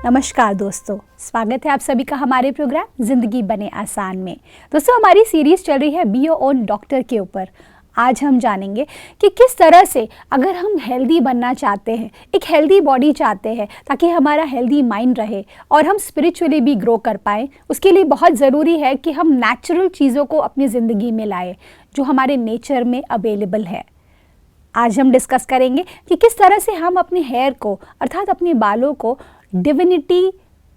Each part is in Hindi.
नमस्कार दोस्तों, स्वागत है आप सभी का हमारे प्रोग्राम ज़िंदगी बने आसान में। दोस्तों, हमारी सीरीज़ चल रही है बी योर ओन डॉक्टर के ऊपर। आज हम जानेंगे कि किस तरह से अगर हम हेल्दी बनना चाहते हैं, एक हेल्दी बॉडी चाहते हैं ताकि हमारा हेल्दी माइंड रहे और हम स्पिरिचुअली भी ग्रो कर पाएँ, उसके लिए बहुत ज़रूरी है कि हम नेचुरल चीज़ों को अपनी ज़िंदगी में लाएँ जो हमारे नेचर में अवेलेबल है। आज हम डिस्कस करेंगे कि किस तरह से हम अपने हेयर को अर्थात अपने बालों को डिविनिटी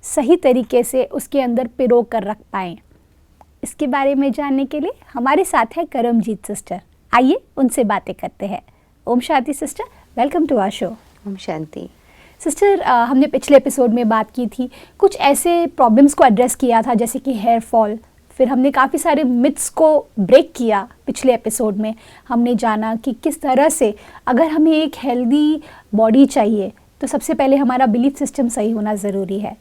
सही तरीके से उसके अंदर पिरो कर रख पाएँ। इसके बारे में जानने के लिए हमारे साथ है करमजीत सिस्टर। आइए उनसे बातें करते हैं। ओम शांति sister, welcome to our show. ओम शांति सिस्टर, हमने पिछले एपिसोड में बात की थी, कुछ ऐसे प्रॉब्लम्स को एड्रेस किया था जैसे कि हेयर फॉल। फिर हमने काफ़ी सारे मिथ्स को ब्रेक किया। पिछले एपिसोड में हमने जाना कि किस तरह से अगर हमें एक हेल्दी बॉडी चाहिए तो सबसे पहले हमारा बिलीफ सिस्टम सही होना ज़रूरी है।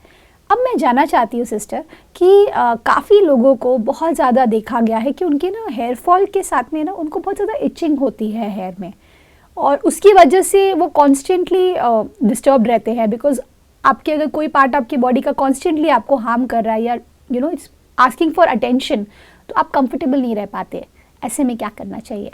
अब मैं जानना चाहती हूँ सिस्टर कि काफ़ी लोगों को बहुत ज़्यादा देखा गया है कि उनके ना हेयर फॉल के साथ में ना उनको बहुत ज़्यादा इचिंग होती है हेयर में, और उसकी वजह से वो कॉन्स्टेंटली डिस्टर्ब रहते हैं। बिकॉज आपके अगर कोई पार्ट आपकी बॉडी का कॉन्स्टेंटली आपको हार्म कर रहा है या इट्स आस्किंग फॉर अटेंशन, तो आप कंफर्टेबल नहीं रह पाते। ऐसे में क्या करना चाहिए?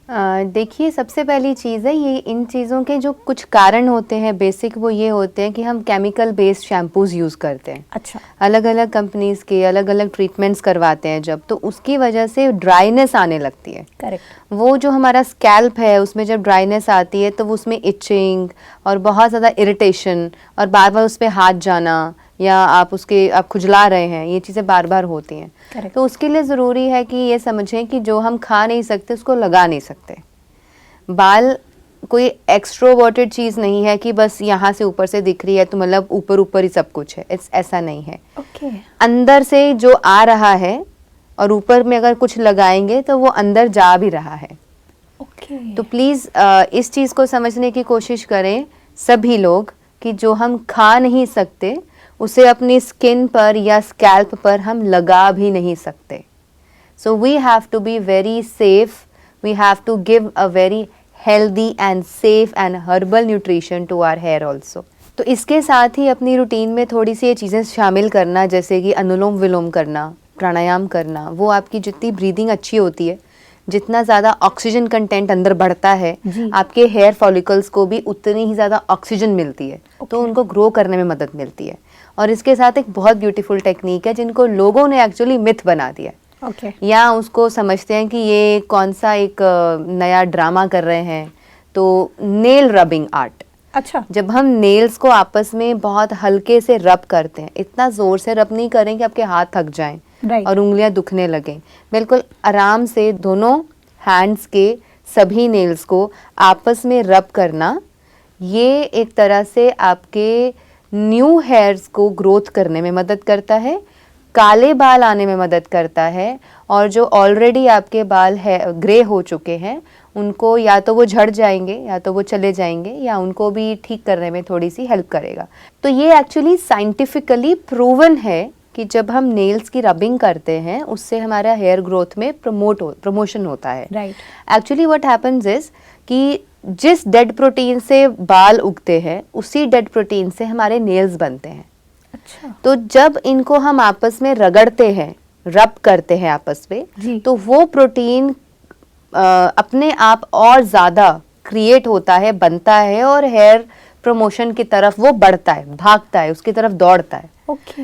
देखिए, सबसे पहली चीज़ है ये, इन चीज़ों के जो कुछ कारण होते हैं बेसिक, वो ये होते हैं कि हम केमिकल बेस्ड शैम्पूज़ यूज़ करते हैं। अच्छा। अलग अलग कंपनीज़ के अलग अलग ट्रीटमेंट्स करवाते हैं जब, तो उसकी वजह से ड्राइनेस आने लगती है। करेक्ट। वो जो हमारा स्कैल्प है उसमें जब ड्राइनेस आती है तो वो उसमें इचिंग और बहुत ज़्यादा इरिटेशन और बार बार उस पर हाथ जाना या आप खुजला रहे हैं, ये चीज़ें बार बार होती हैं। Correct. तो उसके लिए ज़रूरी है कि ये समझें कि जो हम खा नहीं सकते उसको लगा नहीं सकते। बाल कोई एक्सट्रोवर्टेड चीज़ नहीं है कि बस यहाँ से ऊपर से दिख रही है तो मतलब ऊपर ऊपर ही सब कुछ है। ऐसा नहीं है। Okay. अंदर से जो आ रहा है और ऊपर में अगर कुछ लगाएंगे तो वो अंदर जा भी रहा है। Okay. तो प्लीज़ इस चीज़ को समझने की कोशिश करें सभी लोग कि जो हम खा नहीं सकते उसे अपनी स्किन पर या स्कैल्प पर हम लगा भी नहीं सकते। So we have to be very safe, we have to give a very healthy and safe and herbal nutrition to our hair also. तो इसके साथ ही अपनी रूटीन में थोड़ी सी ये चीज़ें शामिल करना, जैसे कि अनुलोम विलोम करना, प्राणायाम करना। वो आपकी जितनी ब्रीदिंग अच्छी होती है, जितना ज़्यादा ऑक्सीजन कंटेंट अंदर बढ़ता है, आपके हेयर फॉलिकल्स को भी उतनी ही ज़्यादा ऑक्सीजन मिलती है। तो उनको ग्रो करने में मदद मिलती है। और इसके साथ एक बहुत ब्यूटीफुल टेक्निक है जिनको लोगों ने एक्चुअली मिथ बना दिया। या उसको समझते हैं कि ये कौन सा एक नया ड्रामा कर रहे हैं। तो नेल रबिंग आर्ट। अच्छा। जब हम नेल्स को आपस में बहुत हल्के से रब करते हैं, इतना ज़ोर से रब नहीं करें कि आपके हाथ थक जाएं और उंगलियां दुखने लगें। बिल्कुल आराम से दोनों हैंड्स के सभी नेल्स को आपस में रब करना, ये एक तरह से आपके न्यू हेयर्स को ग्रोथ करने में मदद करता है, काले बाल आने में मदद करता है, और जो ऑलरेडी आपके बाल है ग्रे हो चुके हैं उनको या तो वो झड़ जाएंगे या तो वो चले जाएंगे, या उनको भी ठीक करने में थोड़ी सी हेल्प करेगा। तो ये एक्चुअली साइंटिफिकली प्रूवन है कि जब हम नेल्स की रबिंग करते हैं उससे हमारा हेयर ग्रोथ में प्रमोशन होता है। एक्चुअली व्हाट हैपेंस इज कि जिस डेड प्रोटीन से बाल उगते हैं उसी डेड प्रोटीन से हमारे नेल्स बनते हैं। अच्छा। तो जब इनको हम आपस में रगड़ते हैं, रब करते हैं आपस में, तो वो प्रोटीन अपने आप और ज़्यादा क्रिएट होता है, बनता है, और हेयर प्रमोशन की तरफ वो बढ़ता है, भागता है, उसकी तरफ दौड़ता है।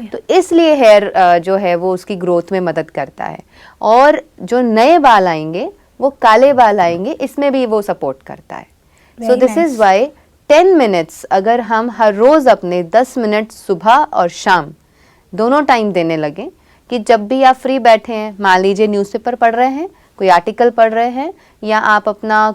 तो इसलिए हेयर जो है वो उसकी ग्रोथ में मदद करता है। और जो नए बाल आएंगे वो काले बाल आएंगे, इसमें भी वो सपोर्ट करता है। So this is why 10 minutes अगर हम हर रोज़ अपने 10 मिनट सुबह और शाम दोनों टाइम देने लगे, कि जब भी आप फ्री बैठे हैं, मान लीजिए न्यूज़पेपर पढ़ रहे हैं, कोई आर्टिकल पढ़ रहे हैं, या आप अपना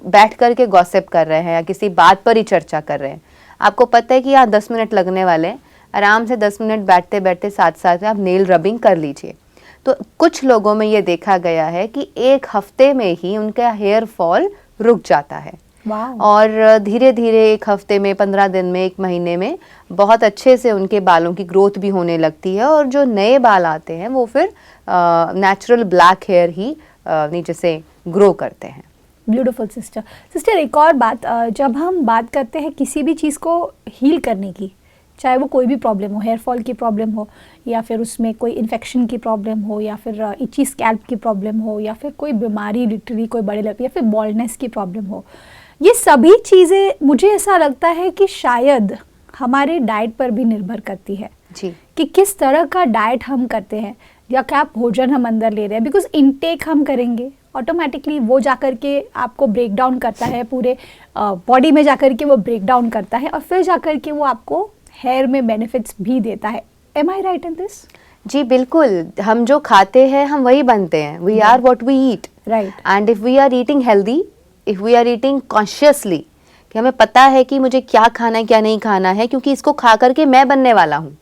बैठ कर के गॉसिप कर रहे हैं या किसी बात पर ही चर्चा कर रहे हैं, आपको पता है कि यहाँ 10 मिनट लगने वाले हैं, आराम से 10 मिनट बैठते बैठते साथ साथ में आप नेल रबिंग कर लीजिए। तो कुछ लोगों में ये देखा गया है कि एक हफ्ते में ही उनका हेयर फॉल रुक जाता है। और धीरे धीरे एक हफ्ते में, 15 दिन में, 1 महीने में बहुत अच्छे से उनके बालों की ग्रोथ भी होने लगती है, और जो नए बाल आते हैं वो फिर नेचुरल ब्लैक हेयर ही नीचे से ग्रो करते हैं। ब्यूटीफुल सिस्टर, एक और बात, जब हम बात करते हैं किसी भी चीज़ को हील करने की, चाहे वो कोई भी प्रॉब्लम हो, हेयर फॉल की प्रॉब्लम हो, या फिर उसमें कोई इन्फेक्शन की प्रॉब्लम हो, या फिर इची स्कैल्प की प्रॉब्लम हो, या फिर कोई बीमारी लिटरली कोई बड़े लेवल, या फिर बॉल्डनेस की प्रॉब्लम हो, ये सभी चीज़ें मुझे ऐसा लगता है कि शायद हमारे डाइट पर भी निर्भर करती है जी, कि किस तरह का डाइट हम करते हैं या क्या भोजन हम अंदर ले रहे हैं। बिकॉज इनटेक हम करेंगे ऑटोमेटिकली वो जाकर के आपको ब्रेक डाउन करता है, पूरे बॉडी में जाकर के वो ब्रेक डाउन करता है और फिर जाकर के वो आपको हेयर में बेनिफिट्स भी देता है। Am I right in this? जी बिल्कुल, हम जो खाते हैं हम वही बनते हैं, we are what we eat, right. And if we are eating healthy, if we are eating consciously, कि हमें पता है कि मुझे क्या खाना है क्या नहीं खाना है, क्योंकि इसको खा करके मैं बनने वाला हूँ।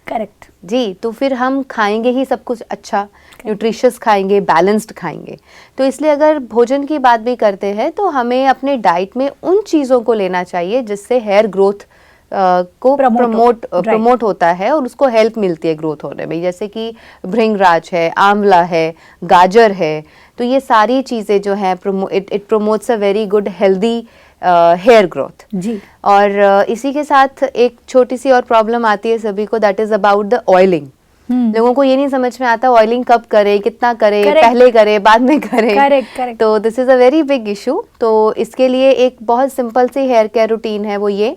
करेक्ट जी, तो फिर हम खाएंगे ही सब कुछ अच्छा, न्यूट्रिशियस खाएंगे, बैलेंस्ड खाएंगे। तो इसलिए अगर भोजन की बात भी करते हैं तो हमें अपने डाइट में उन चीज़ों को लेना चाहिए जिससे हेयर ग्रोथ को प्रमोट होता है और उसको हेल्प मिलती है ग्रोथ होने में। जैसे कि भृंगराज है, आंवला है, गाजर है, तो ये सारी चीज़ें जो हैं it promotes a very good healthy hair growth जी। और इसी के साथ एक छोटी सी और प्रॉब्लम आती है सभी को, that is about the oiling. लोगों को ये नहीं समझ में आता ऑयलिंग कब करे, कितना करे, पहले करे, बाद में करे। करेक्ट। तो this is a very big issue. तो इसके लिए एक बहुत simple see here care routine है, वो ये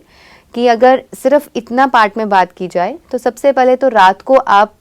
कि अगर सिर्फ इतना पार्ट में बात की जाए तो सबसे पहले तो रात को आप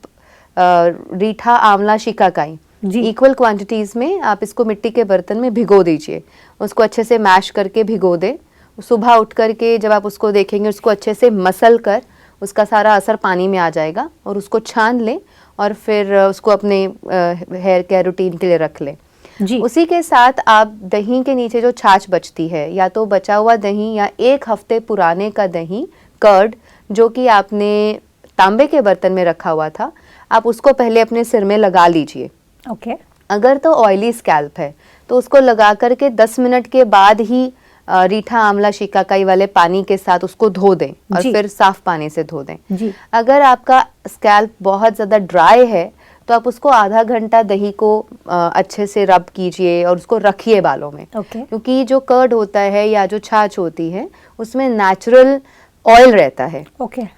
रीठा, आंवला, शिकाकाई इक्वल क्वांटिटीज में आप इसको मिट्टी के बर्तन में भिगो दीजिए, उसको अच्छे से मैश करके भिगो दें। सुबह उठ करके जब आप उसको देखेंगे, उसको अच्छे से मसल कर उसका सारा असर पानी में आ जाएगा और उसको छान लें और फिर उसको अपने हेयर केयर रूटीन के लिए रख लें जी। उसी के साथ आप दही के नीचे जो छाछ बचती है, या तो बचा हुआ दही या 1 हफ्ते पुराने का दही, कर्ड, जो कि आपने तांबे के बर्तन में रखा हुआ था, आप उसको पहले अपने सिर में लगा लीजिए। ओके। अगर तो ऑयली स्कैल्प है तो उसको लगा करके 10 मिनट के बाद ही रीठा, आंवला, शिकाकाई वाले पानी के साथ उसको धो दें और फिर साफ पानी से धो दें जी। अगर आपका स्कैल्प बहुत ज़्यादा ड्राई है तो आप उसको आधा घंटा दही को अच्छे से रब कीजिए और उसको रखिए बालों में क्योंकि जो कर्ड होता है या जो छाछ होती है उसमें नेचुरल ऑयल रहता है।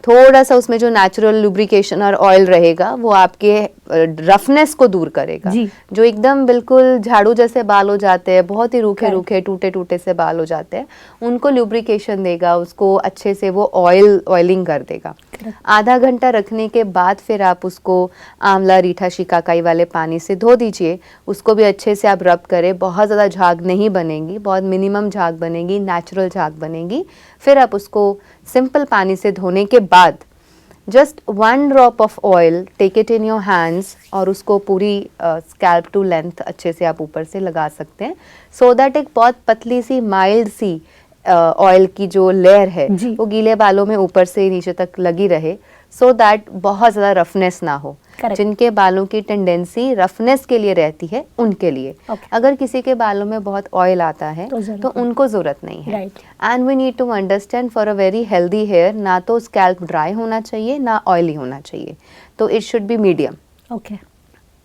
थोड़ा सा उसमें जो नेचुरल लुब्रिकेशन और ऑयल रहेगा वो आपके रफनेस को दूर करेगा। जो एकदम बिल्कुल झाड़ू जैसे बाल हो जाते हैं, बहुत ही रूखे रूखे टूटे टूटे से बाल हो जाते हैं, उनको लुब्रिकेशन देगा, उसको अच्छे से वो ऑयलिंग कर देगा। आधा घंटा रखने के बाद फिर आप उसको आंवला, रीठा, शिकाकाई वाले पानी से धो दीजिए। उसको भी अच्छे से आप रब करें, बहुत ज़्यादा झाग नहीं बनेगी, बहुत मिनिमम झाग बनेगी, नेचुरल झाग बनेगी। फिर आप उसको सिंपल पानी से धोने के बाद just 1 drop of oil, take it in your hands और उसको पूरी स्कैल्प टू लेंथ अच्छे से आप ऊपर से लगा सकते हैं, सो दैट एक बहुत पतली सी माइल्ड सी ऑयल की जो लेयर है वो गीले बालों में ऊपर से नीचे तक लगी रहे, सो दैट बहुत ज़्यादा रफनेस ना हो। जिनके बालों की टेंडेंसी रफनेस के लिए रहती है उनके लिए। अगर किसी के बालों में बहुत ऑयल आता है तो उनको ज़रूरत नहीं है। And we need to understand for a very healthy hair, ना तो स्कैल्प ड्राई होना चाहिए ना ऑयली होना चाहिए, तो इट शुड बी मीडियम।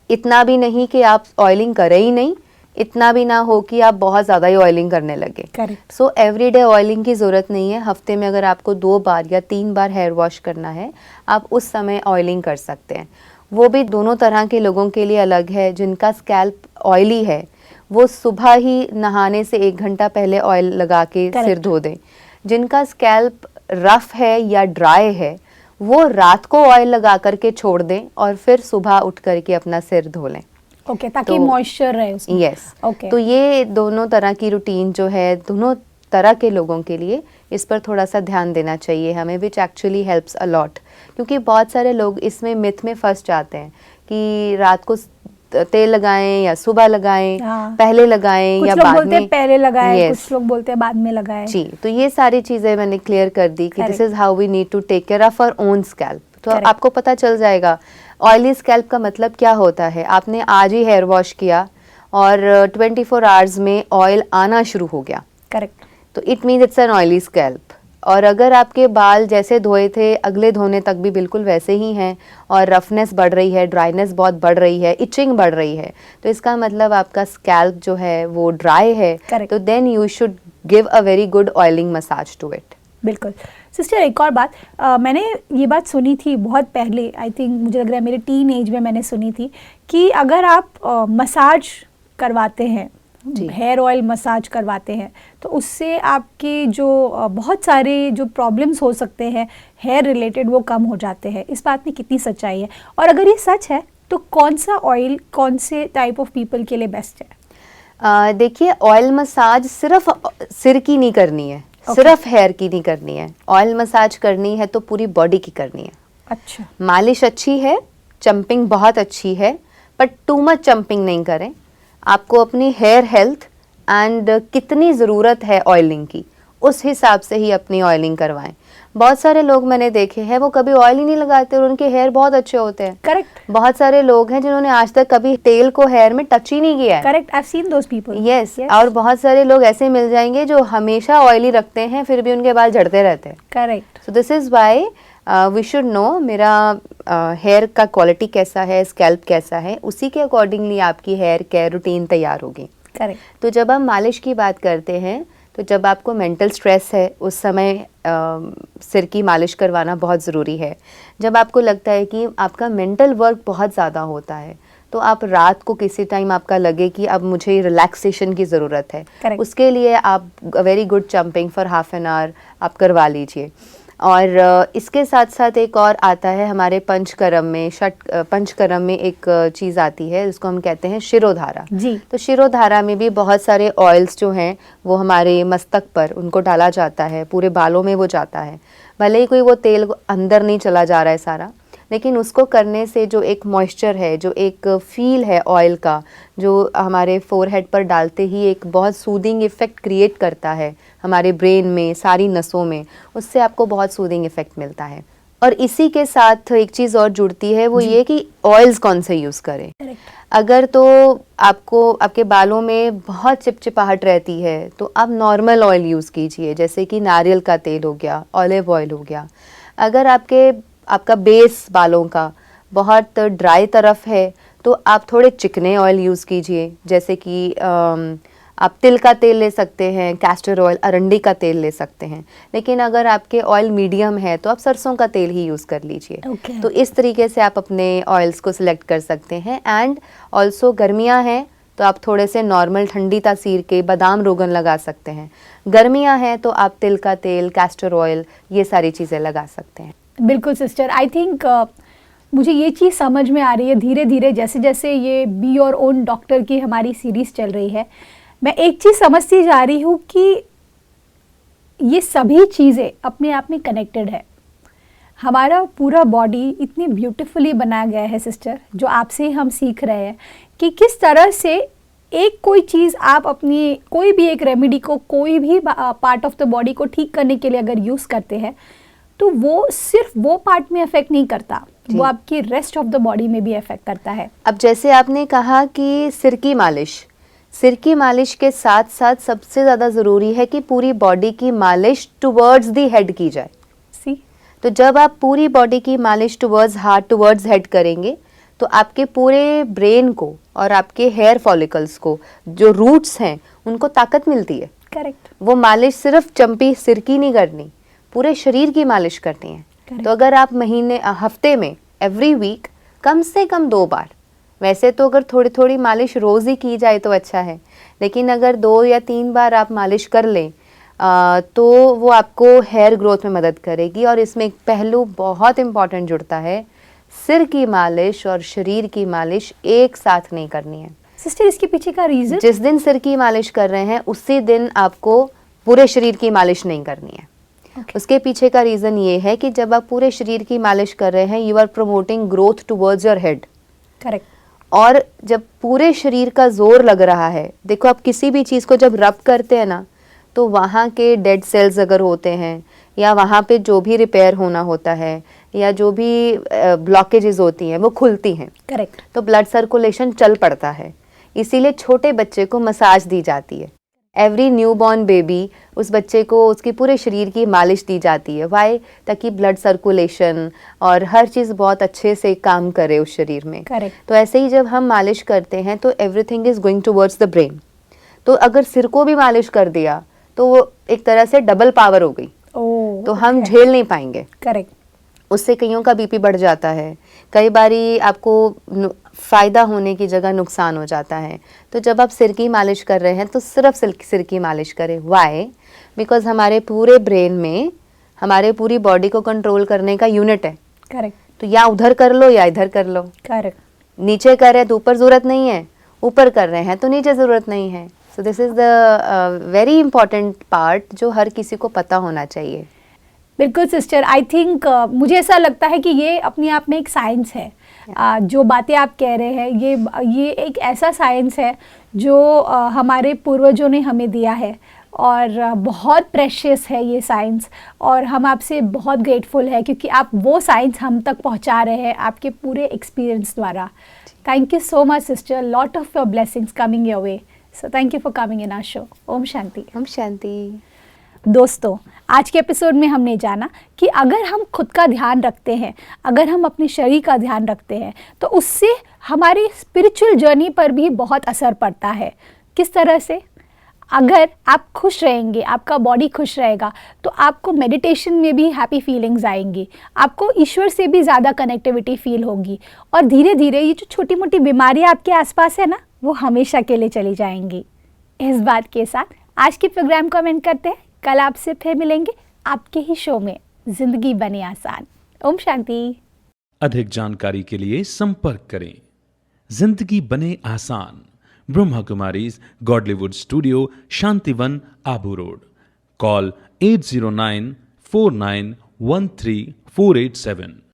इतना भी नहीं कि आप ऑयलिंग करें ही नहीं, इतना भी ना हो कि आप बहुत ज़्यादा ही ऑयलिंग करने लगे। सो एवरीडे ऑयलिंग की ज़रूरत नहीं है। हफ्ते में अगर आपको 2 बार या 3 बार हेयर वॉश करना है, आप उस समय ऑयलिंग कर सकते हैं। वो भी दोनों तरह के लोगों के लिए अलग है। जिनका स्कैल्प ऑयली है वो सुबह ही नहाने से 1 घंटा पहले ऑयल लगा के सिर धो दें। जिनका स्कैल्प रफ है या ड्राई है वो रात को ऑयल लगा करके छोड़ दें और फिर सुबह उठ करके अपना सिर धो लें। ताकि मॉइस्चर रहे उसमें। यस। तो ये दोनों तरह की रूटीन जो है दोनों तरह के लोगों के लिए, इस पर थोड़ा सा ध्यान देना चाहिए हमें, which actually helps a lot. क्योंकि बहुत सारे लोग इसमें मिथ में फंस जाते हैं कि रात को तेल लगाएं या सुबह लगाएं, पहले लगाएं या बाद में। पहले लगाएं, कुछ लोग बोलते हैं बाद में लगाएं। जी, तो ये सारी चीजें मैंने क्लियर कर दी कि this is how we need to take care of our own scalp. तो आपको पता चल जाएगा ऑयली स्कैल्प का मतलब क्या होता है। आपने आज ही हेयर वॉश किया और 24 आवर्स में ऑयल आना शुरू हो गया, तो it means it's an oily scalp. और अगर आपके बाल जैसे धोए थे अगले धोने तक भी बिल्कुल वैसे ही हैं और रफनेस बढ़ रही है, ड्राइनेस बहुत बढ़ रही है, इचिंग बढ़ रही है, तो इसका मतलब आपका स्कैल्प जो है वो ड्राई है। तो then you should give a very good oiling massage to it. बिल्कुल। सिस्टर एक और बात, मैंने ये बात सुनी थी बहुत पहले, आई थिंक मुझे लग रहा है मेरे टीन एज में मैंने सुनी थी कि अगर आप मसाज करवाते हैं, हेयर ऑयल मसाज करवाते हैं, तो उससे आपके जो बहुत सारे जो प्रॉब्लम्स हो सकते हैं हेयर रिलेटेड वो कम हो जाते हैं। इस बात में कितनी सच्चाई है, और अगर ये सच है तो कौन सा ऑयल कौन से टाइप ऑफ पीपल के लिए बेस्ट है? देखिए, ऑयल मसाज सिर्फ सिर की नहीं करनी है, सिर्फ हेयर की नहीं करनी है। ऑयल मसाज करनी है तो पूरी बॉडी की करनी है। अच्छा, मालिश अच्छी है, चंपिंग बहुत अच्छी है, बट टू मच चंपिंग नहीं करें। आपको अपनी हेयर हेल्थ एंड कितनी ज़रूरत है ऑयलिंग की, उस हिसाब से ही अपनी ऑयलिंग करवाएं। बहुत सारे लोग मैंने देखे हैं वो कभी ऑयल ही नहीं लगाते और उनके हेयर बहुत अच्छे होते हैं। करेक्ट। बहुत सारे लोग हैं जिन्होंने आज तक कभी तेल को हेयर में टच ही नहीं किया है। Correct, I have seen those people. Yes, और बहुत सारे लोग ऐसे मिल जाएंगे जो हमेशा ऑयली रखते हैं फिर भी उनके बाल झड़ते रहते हैं। Correct. So this is why we should know मेरा हेयर का क्वालिटी कैसा है, स्कैल्प कैसा है, उसी के अकॉर्डिंगली आपकी हेयर केयर रूटीन तैयार होगी। करेक्ट। तो जब हम मालिश की बात करते हैं तो जब आपको मेंटल स्ट्रेस है उस समय सिर की मालिश करवाना बहुत ज़रूरी है। जब आपको लगता है कि आपका मेंटल वर्क बहुत ज़्यादा होता है तो आप रात को किसी टाइम आपका लगे कि अब मुझे रिलैक्सेशन की ज़रूरत है, Correct. उसके लिए आप very good jumping for half an hour आप करवा लीजिए। और इसके साथ साथ एक और आता है हमारे पंचकर्म में, पंचकर्म में एक चीज़ आती है जिसको हम कहते हैं शिरोधारा जी। तो शिरोधारा में भी बहुत सारे ऑयल्स जो हैं वो हमारे मस्तक पर उनको डाला जाता है, पूरे बालों में वो जाता है। भले ही कोई वो तेल अंदर नहीं चला जा रहा है सारा, लेकिन उसको करने से जो एक मॉइस्चर है, जो एक फील है ऑयल का, जो हमारे फोरहेड पर डालते ही एक बहुत सूदिंग इफ़ेक्ट क्रिएट करता है हमारे ब्रेन में, सारी नसों में, उससे आपको बहुत सूदिंग इफ़ेक्ट मिलता है। और इसी के साथ एक चीज़ और जुड़ती है, वो ये कि ऑयल्स कौन से यूज़ करें। अगर तो आपको आपके बालों में बहुत चिपचिपाहट रहती है तो आप नॉर्मल ऑयल यूज़ कीजिए, जैसे कि नारियल का तेल हो गया, ऑलिव ऑयल हो गया। अगर आपका बेस बालों का बहुत ड्राई तरफ है तो आप थोड़े चिकने ऑयल यूज़ कीजिए, जैसे कि आप तिल का तेल ले सकते हैं, कैस्टर ऑयल, अरंडी का तेल ले सकते हैं। लेकिन अगर आपके ऑयल मीडियम है तो आप सरसों का तेल ही यूज़ कर लीजिए। Okay. तो इस तरीके से आप अपने ऑयल्स को सिलेक्ट कर सकते हैं। एंड ऑल्सो गर्मियाँ हैं तो आप थोड़े से नॉर्मल ठंडी तासीर के बादाम रोगन लगा सकते हैं। गर्मियाँ हैं तो आप तिल का तेल, कैस्टर ऑयल, ये सारी चीज़ें लगा सकते हैं। बिल्कुल सिस्टर, आई थिंक मुझे ये चीज़ समझ में आ रही है धीरे धीरे, जैसे जैसे ये बी योर ओन डॉक्टर की हमारी सीरीज़ चल रही है। मैं एक चीज़ समझती जा रही हूँ कि ये सभी चीज़ें अपने आप में कनेक्टेड है। हमारा पूरा बॉडी इतनी ब्यूटीफुली बनाया गया है सिस्टर, जो आपसे ही हम सीख रहे हैं कि किस तरह से एक कोई चीज़ आप अपनी कोई भी एक रेमेडी को कोई भी पार्ट ऑफ द बॉडी को ठीक करने के लिए अगर यूज़ करते हैं तो वो सिर्फ वो पार्ट में अफेक्ट नहीं करता, वो आपकी रेस्ट ऑफ द बॉडी में भी अफेक्ट करता है। अब जैसे आपने कहा कि सिर की मालिश के साथ साथ सबसे ज़्यादा ज़रूरी है कि पूरी बॉडी की मालिश टुवर्ड्स दी हेड की जाए। तो जब आप पूरी बॉडी की मालिश टुवर्ड्स हार्ट, टुवर्ड्स हेड करेंगे तो आपके पूरे ब्रेन को और आपके हेयर फॉलिकल्स को, जो रूट्स हैं, उनको ताकत मिलती है। करेक्ट। वो मालिश सिर्फ चंपी सिर की नहीं करनी, पूरे शरीर की मालिश करनी है। Correct. तो अगर आप हफ्ते में एवरी वीक कम से कम 2 बार, वैसे तो अगर थोड़ी थोड़ी मालिश रोज़ ही की जाए तो अच्छा है, लेकिन अगर 2 या 3 बार आप मालिश कर लें तो वो आपको हेयर ग्रोथ में मदद करेगी। और इसमें एक पहलू बहुत इम्पॉर्टेंट जुड़ता है, सिर की मालिश और शरीर की मालिश एक साथ नहीं करनी है। सिस्टर, इसके पीछे का रीज़न? जिस दिन सिर की मालिश कर रहे हैं उसी दिन आपको पूरे शरीर की मालिश नहीं करनी है। उसके पीछे का रीज़न ये है कि जब आप पूरे शरीर की मालिश कर रहे हैं, you are promoting growth towards your head. Correct. और जब पूरे शरीर का जोर लग रहा है, देखो आप किसी भी चीज़ को जब रब करते हैं ना, तो वहाँ के डेड सेल्स अगर होते हैं या वहाँ पे जो भी रिपेयर होना होता है या जो भी ब्लॉकेजेस होती हैं वो खुलती हैं। करेक्ट। तो ब्लड सर्कुलेशन चल पड़ता है, इसीलिए छोटे बच्चे को मसाज दी जाती है। एवरी न्यूबॉर्न बेबी, उस बच्चे को उसकी पूरे शरीर की मालिश दी जाती है। वाई? ताकि ब्लड सर्कुलेशन और हर चीज़ बहुत अच्छे से काम करे उस शरीर में। Correct. तो ऐसे ही जब हम मालिश करते हैं तो everything is going towards the brain. तो अगर सिर को भी मालिश कर दिया तो वो एक तरह से डबल पावर हो गई। तो तो हम झेल नहीं पाएंगे। करेक्ट। उससे कईयों का बीपी बढ़ जाता है, कई बारी आपको फ़ायदा होने की जगह नुकसान हो जाता है। तो जब आप सिर की मालिश कर रहे हैं तो सिर्फ सिर की मालिश करें। वाई? बिकॉज हमारे पूरे ब्रेन में हमारे पूरी बॉडी को कंट्रोल करने का यूनिट है। करेक्ट। तो या उधर कर लो या इधर कर लो। करेक्ट। नीचे कर रहे हैं तो ऊपर ज़रूरत नहीं है, ऊपर कर रहे हैं तो नीचे ज़रूरत नहीं है। So this is the very important part जो हर किसी को पता होना चाहिए। बिल्कुल सिस्टर, आई थिंक मुझे ऐसा लगता है कि ये अपने आप में एक साइंस है। जो बातें आप कह रहे हैं ये एक ऐसा साइंस है जो हमारे पूर्वजों ने हमें दिया है और बहुत प्रेशियस है ये साइंस। और हम आपसे बहुत ग्रेटफुल है क्योंकि आप वो साइंस हम तक पहुंचा रहे हैं आपके पूरे एक्सपीरियंस द्वारा। Thank you so much sister, lot of your blessings coming your way. So thank you for coming in our show. ओम शांति। ओम शांति। दोस्तों, आज के एपिसोड में हमने जाना कि अगर हम खुद का ध्यान रखते हैं, अगर हम अपने शरीर का ध्यान रखते हैं तो उससे हमारी स्पिरिचुअल जर्नी पर भी बहुत असर पड़ता है। किस तरह से? अगर आप खुश रहेंगे, आपका बॉडी खुश रहेगा तो आपको मेडिटेशन में भी हैप्पी फीलिंग्स आएंगी, आपको ईश्वर से भी ज़्यादा कनेक्टिविटी फील होगी और धीरे धीरे ये जो छोटी मोटी बीमारियाँ आपके आसपास है ना, वो हमेशा के लिए चली जाएंगी। इस बात के साथ आज के प्रोग्राम को एंड करते हैं। कल आपसे फिर मिलेंगे आपके ही शो में जिंदगी बने आसान। ओम शांति। अधिक जानकारी के लिए संपर्क करें जिंदगी बने आसान, Brahma Kumaris Godlywood studio, Shantivan, Abu road. Call 8094913487487।